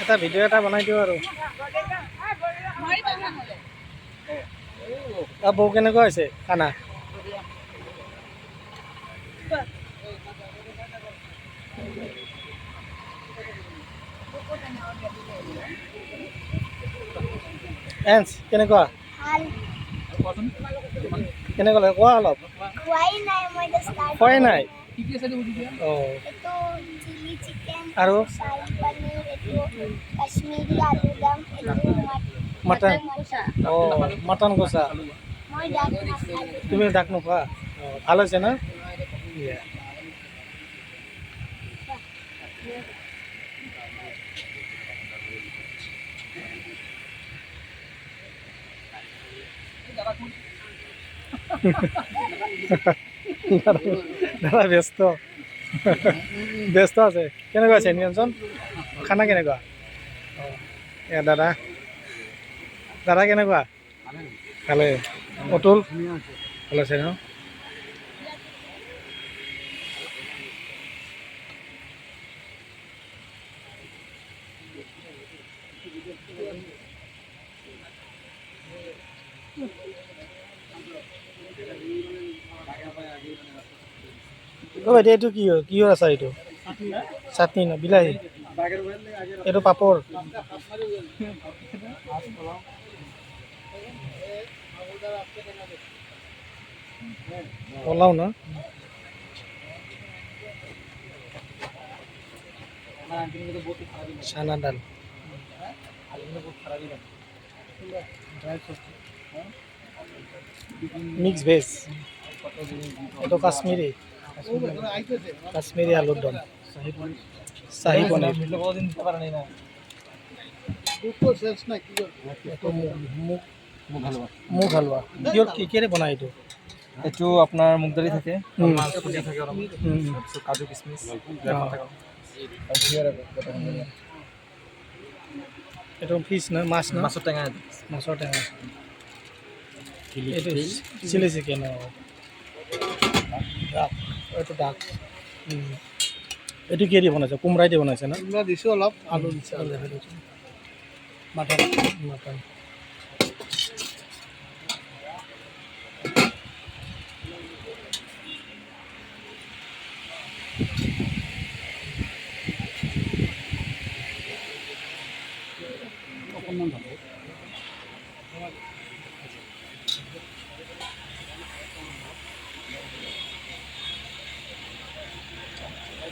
এটা ভিডিঅ' এটা বনাই দিওঁ আৰু বৌ কেনেকুৱা হৈছে খানা? এন্স কেনেকুৱা? কেনেকুৱা লাগে কোৱা অলপ। খোৱাই নাই? অঁ আৰু মটন? অঁ মটন কষা তুমি ডাক নোখোৱা? অঁ ভাল হৈছে ন? দাদা ব্যস্ত ব্যস্ত আছে। কেনেকুৱা আছে নিৰঞ্জন খানা কেনেকুৱা? অঁ এয়া দাদা দাদা কেনেকুৱা? ভালে। অতুল ভাল আছে ন? অ' বাইদেউ এইটো কি হয়? কিহৰ আচাৰ এইটো? চাটনি ন বিলাহী? এইটো পাপৰ? পলাও ন? চানা দাল মিক্স ভেজ। এইটো কাশ্মীৰী কাশ্মীৰী আলুৰ দম, শাহী পনীৰ, এইটো মুগ হালোৱা। কিহেৰে বনায় এইটো? এইটো আপোনাৰ মুগ দালি থাকে, কাজু কিচমিচ, এইটো ফিছ নহয় মাছ ন? মাছৰ টেঙা। মাছৰ টেঙা। এইটো চিলি চিকেন। এইটো ডাক। এইটো কিহে দি বনাইছে? কোমৰাই দি বনাইছে না? কোমৰা দিছোঁ অলপ, আলু দিছোঁ। Mutton mutton